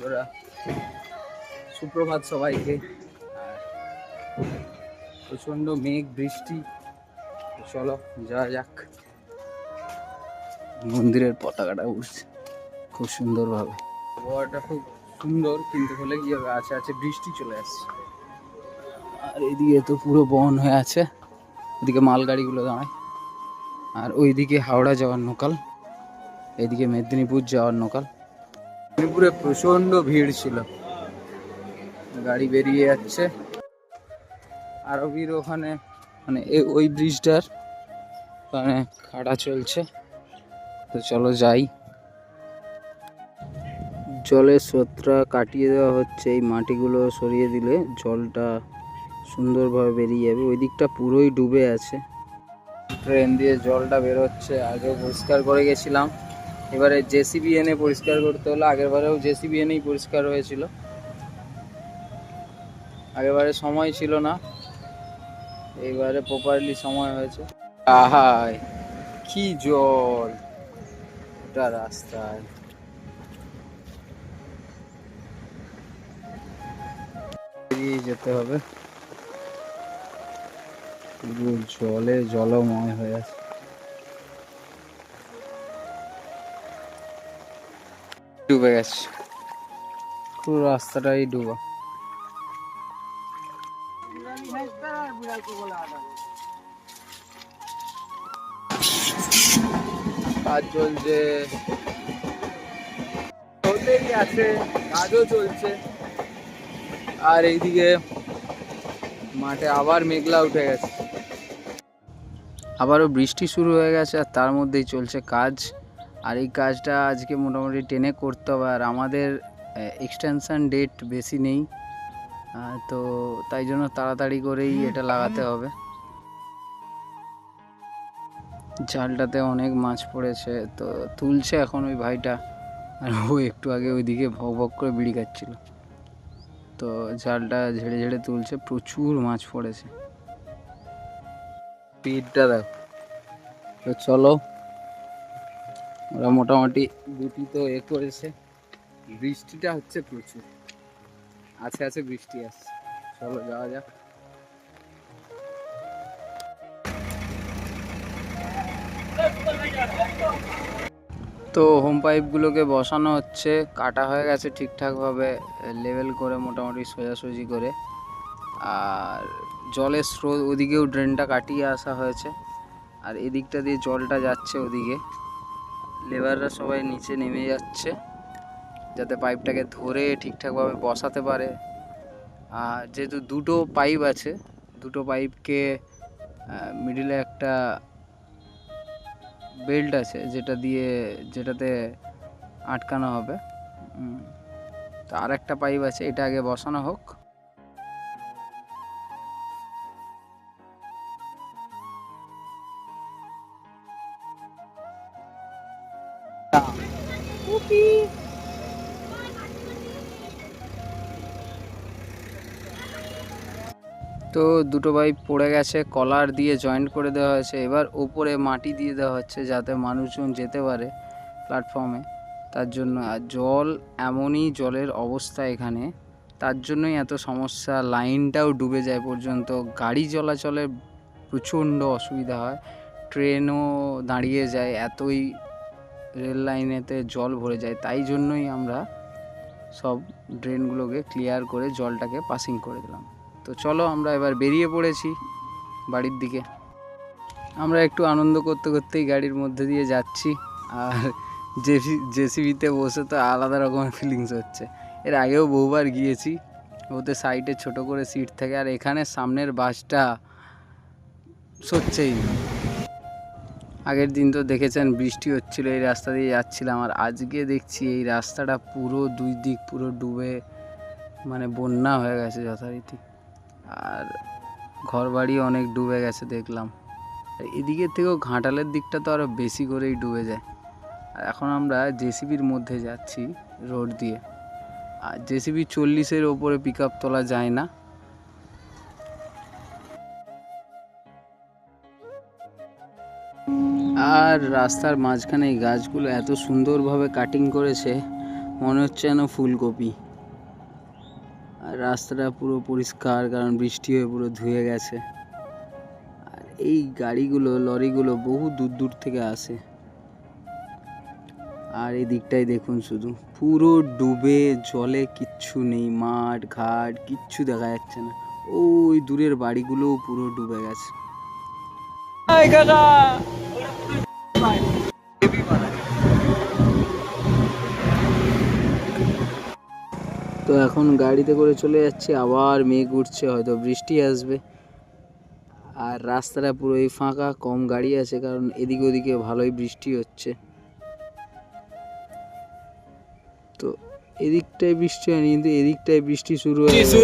বন্ধুরা, সুপ্রভাত সবাইকে। আর প্রচণ্ড মেঘ বৃষ্টি, চলো যাওয়া যাক। মন্দিরের পতাকাটা উঠছে খুব সুন্দরভাবে, আবহাওয়াটা খুব সুন্দর, কিন্তু হলে কি হবে, আছে আছে বৃষ্টি চলে আসছে। আর এইদিকে তো পুরো বন হয়ে আছে, ওদিকে মালগাড়িগুলো দাঁড়ায়, আর ওইদিকে হাওড়া যাওয়ার লোকাল, এদিকে মেদিনীপুর যাওয়ার লোকাল। মেদিনীপুরে প্রচণ্ড ভিড় ছিল, গাড়ি বেরিয়ে যাচ্ছে। আরবির ওখানে মানে ওই ব্রিজটার ওখানে খাড়া চলছে, তো চলো যাই। জলের স্রোতটা কাটিয়ে দেওয়া হচ্ছে, এই মাটিগুলো সরিয়ে দিলে জলটা সুন্দরভাবে বেরিয়ে যাবে। ওই দিকটা পুরোই ডুবে আছে, ট্রেন দিয়ে জলটা বেরোচ্ছে। আগেও পরিষ্কার করে গেছিলাম, এবারে জেসিবি এনে পরিষ্কার করতে হলো। আগের বারেও জেসিবি এনেই পরিষ্কার হয়েছিল, আগেরবারে সময় ছিল না, এইবারে প্রপারলি সময় হয়েছে। আহাই কি জল, ওটা রাস্তায় বেরিয়ে যেতে হবে, পুরো জলে জলময় হয়ে আছে। ডুবে গেছে, পুরো রাস্তাটাই ডুবা। কাজ চলছে, চলতেই আছে, কাজও চলছে। আর এইদিকে মাঠে আবার মেঘলা উঠে গেছে, আবারও বৃষ্টি শুরু হয়ে গেছে, আর তার মধ্যেই চলছে কাজ। আর এই কাজটা আজকে মোটামুটি টেনে করতে হবে, আর আমাদের এক্সটেনশন ডেট বেশি নেই, তো তাই জন্য তাড়াতাড়ি করেই এটা লাগাতে হবে। জালটাতে অনেক মাছ পড়েছে, তো তুলছে এখন ওই ভাইটা, আর ও একটু আগে ওইদিকে ভক ভক করে বিড়ি খাচ্ছিল, তো জালটা ঝেড়ে ঝেড়ে তুলছে। প্রচুর মাছ পড়েছে, পিঠটা দেখো। তো চলো, ওরা মোটামুটি দুটি তো করেছে। বৃষ্টিটা হচ্ছে প্রচুর, আছে আছে বৃষ্টি আসছে, চলো যাওয়া যাক। তো হোম পাইপগুলোকে বসানো হচ্ছে, কাটা হয়ে গেছে ঠিকঠাকভাবে, লেভেল করে মোটামুটি সোজাসুজি করে। আর জলের স্রোত, ওদিকেও ড্রেনটা কাটিয়ে আসা হয়েছে, আর এদিকটা দিয়ে জলটা যাচ্ছে ওদিকে। লেবাররা সবাই নিচে নেমে যাচ্ছে যাতে পাইপটাকে ধরে ঠিকঠাকভাবে বসাতে পারে। আর যেহেতু দুটো পাইপ আছে, দুটো পাইপকে মিডিলে একটা বেল্ট আছে যেটাতে আটকানো হবে। তো আর একটা পাইপ আছে, এটা আগে বসানো হোক। তো দুটো পাইপ পড়ে গেছে, কলার দিয়ে জয়েন্ট করে দেওয়া হয়েছে। এবার ওপরে মাটি দিয়ে দেওয়া হচ্ছে যাতে মানুষজন যেতে পারে প্ল্যাটফর্মে, তার জন্য। আর জল এমনই জলের অবস্থা এখানে, তার জন্যই এত সমস্যা। লাইনটাও ডুবে যায় পর্যন্ত, গাড়ি চলাচলে প্রচণ্ড অসুবিধা হয়, ট্রেনও দাঁড়িয়ে যায়, এতই রেল লাইনেতে জল ভরে যায়। তাই জন্যই আমরা সব ড্রেনগুলোকে ক্লিয়ার করে জলটাকে পাসিং করে দিলাম। তো চলো, আমরা এবার বেরিয়ে পড়েছি বাড়ির দিকে। আমরা একটু আনন্দ করতে করতেই গাড়ির মধ্যে দিয়ে যাচ্ছি, আর জেসিবিতে বসে তো আলাদা রকমের ফিলিংস হচ্ছে। এর আগেও বহুবার গিয়েছি, ওতে সাইডে ছোট করে সিট থাকে, আর এখানে সামনের বাসটা সরছেই না। আগের দিন তো দেখেছেন বৃষ্টি হচ্ছিল, এই রাস্তা দিয়ে যাচ্ছিলাম, আর আজকে দেখছি এই রাস্তাটা পুরো দুই দিক পুরো ডুবে, মানে বন্যা হয়ে গেছে যথারীতি। আর ঘরবাড়ি অনেক ডুবে গেছে দেখলাম। এদিকের থেকেও ঘাটালের দিকটা তো আরও বেশি করেই ডুবে যায়। আর এখন আমরা জেসিবির মধ্যে যাচ্ছি রোড দিয়ে, আর জেসিবি 40-এর ওপরে পিক আপ তোলা যায় না। আর রাস্তার মাঝখানে এই গাছগুলো এত সুন্দরভাবে কাটিং করেছে, মনে হচ্ছে যেন ফুলকপি। আর রাস্তাটা পুরো পরিষ্কার, কারণ বৃষ্টি হয়ে পুরো ধুয়ে গেছে। আর এই গাড়িগুলো, লরিগুলো বহু দূর দূর থেকে আসে। আর এই দিকটাই দেখুন, শুধু পুরো ডুবে জলে, কিচ্ছু নেই, মাঠ ঘাট কিচ্ছু দেখা যাচ্ছে না। ওই দূরের বাড়িগুলোও পুরো ডুবে গেছে। তো এখন গাড়িতে করে চলে যাচ্ছি, আবার মেঘ উঠছে, হয়তো বৃষ্টি আসবে। আর রাস্তাটা পুরোই ফাঁকা, কম গাড়ি আছে, কারণ এদিকে ওদিকে ভালোই বৃষ্টি হচ্ছে। তো এদিকটায় বৃষ্টি হয়নি, কিন্তু এদিকটায় বৃষ্টি শুরু হয়ে গেছে।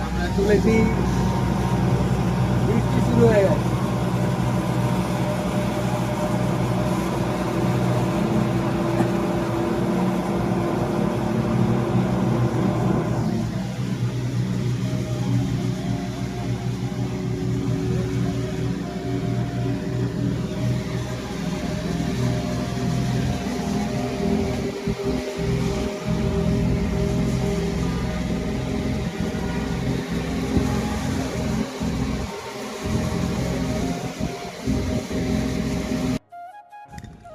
আমরা চলেছি, বৃষ্টি শুরু হয়ে গেছে।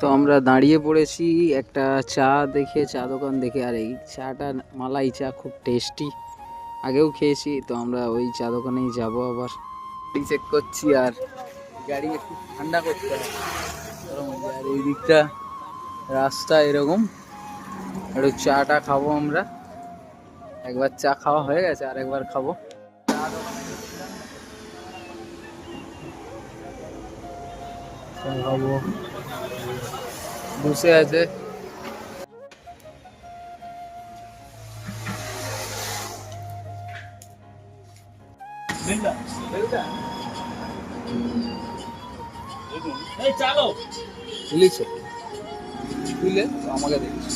তো আমরা দাঁড়িয়ে পড়েছি একটা চা দেখে, চা দোকান দেখে। আর এই চাটা, মালাই চা, খুব টেস্টি। আগেও খেয়েছি, তো আমরা ওই চা দোকানেই যাব। আবার চেক করছি, আর গাড়ি একটু ঠান্ডা করতে হবে। আর এই দিকটা রাস্তা এরকম, একটু চাটা খাবো আমরা। একবার চা খাওয়া হয়ে গেছে, আর একবার খাবো। খাবো, বসে আছে। বুঝলিছে বুঝলে, আমাকে দেখিস।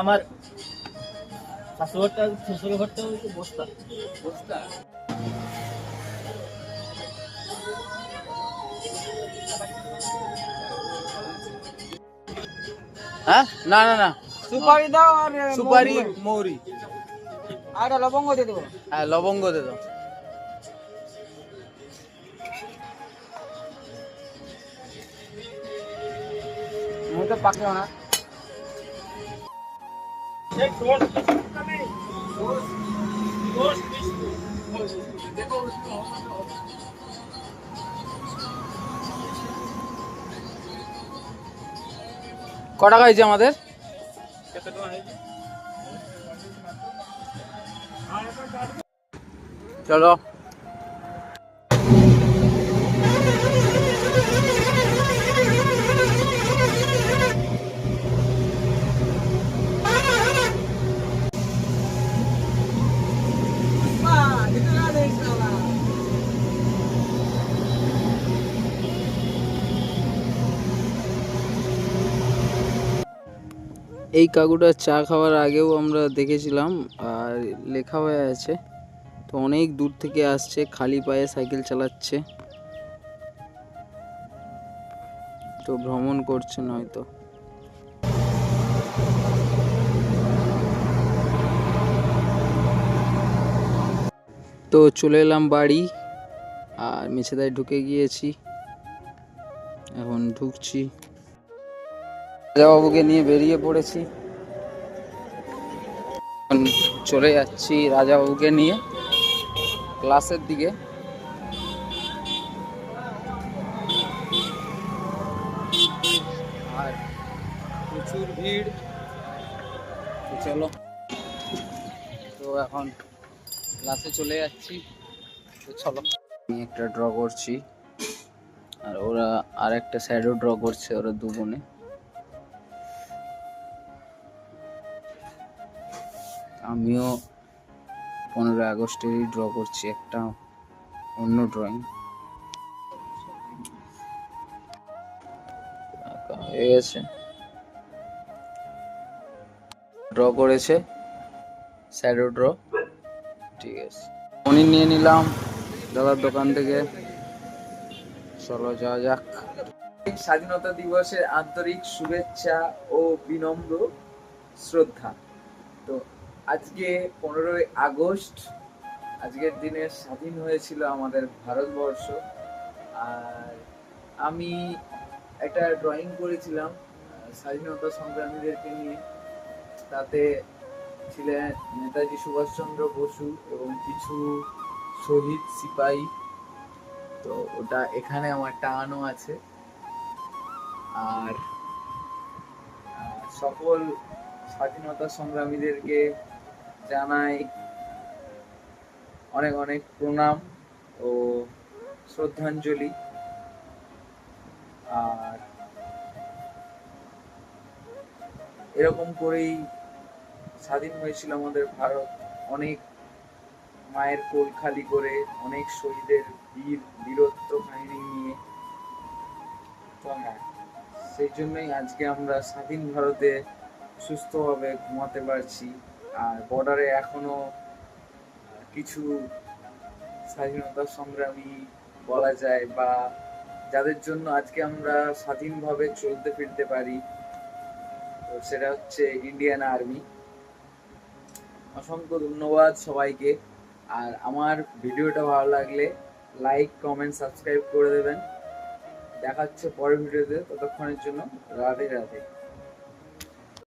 আমার শ্বশুর ঘরটা বস্তা বস্তা। হ্যাঁ, না না না, সুপারি দাও, আর সুপারি, মৌরি, আর লবঙ্গ দিয়ে দেবো। হ্যাঁ লবঙ্গ দে দাও। মুখে পাকলো না। ক টাকা হয়েছে আমাদের? চলো। এই কাকুটার চা খাওয়ার আগেও আমরা দেখেছিলাম, আর লেখা হয়ে আছে। তো অনেক দূর থেকে আসছে, খালি পায়ে সাইকেল চালাচ্ছে, তো ভ্রমণ করছেন হয়তো। তো চলে এলাম বাড়ি, আর মেছেদায় ঢুকে গিয়েছি, এখন ঢুকছি। রাজাবাবুকে নিয়ে বেরিয়ে পড়েছি, এখন চলে যাচ্ছি রাজাবাবুকে নিয়ে ক্লাসের দিকে। আর প্রচুর ভিড়, তো চলো। তো এখন ক্লাসে চলে যাচ্ছি, তো চলো। আমি একটা ড্র করছি, আর ওরা আর একটা শ্যাডো ড্র করছে, ওরা দু বোনে। আমিও 15 আগস্টেরই ড্র করছি একটা অন্য ড্রয়িং। হয়ে গেছে, ড্র করেছে, শ্যাডো ড্র, ঠিক আছে। পনির নিয়ে নিলাম দাদার দোকান থেকে, চলো যাওয়া যাক। স্বাধীনতা দিবসের আন্তরিক শুভেচ্ছা ও বিনম্র শ্রদ্ধা। তো আজকে 15ই আগস্ট, আজকের দিনে স্বাধীন হয়েছিল আমাদের ভারতবর্ষ। আর আমি একটা ড্রয়িং করেছিলাম স্বাধীনতা সংগ্রামীদেরকে নিয়ে। তাতে ছিলেন নেতাজি সুভাষচন্দ্র বসু এবং কিছু শহীদ সিপাহী। তো ওটা এখানে আমার টাঙানো আছে। আর সকল স্বাধীনতা সংগ্রামীদেরকে জানাই অনেক অনেক প্রণাম ও শ্রদ্ধাঞ্জলি। আর এরকম করেই স্বাধীন হয়েছিল আমাদের ভারত, অনেক মায়ের কোল খালি করে, অনেক শহীদের বীরত্ব কাহিনী নিয়ে। তো হ্যাঁ, সেই জন্যই আজকে আমরা স্বাধীন ভারতে সুস্থভাবে ঘুমাতে পারছি। আর বর্ডারে এখনো কিছু স্বাধীনতা সংগ্রামী বলা যায়, বা যাদের জন্য আজকে আমরা স্বাধীনভাবে চলতে ফিরতে পারি, তো সেটা হচ্ছে ইন্ডিয়ান আর্মি। অসংখ্য ধন্যবাদ সবাইকে। আর আমার ভিডিওটা ভালো লাগলে লাইক, কমেন্ট, সাবস্ক্রাইব করে দেবেন। দেখা হচ্ছে পরের ভিডিওতে। ততক্ষণের জন্য রাধে রাধে।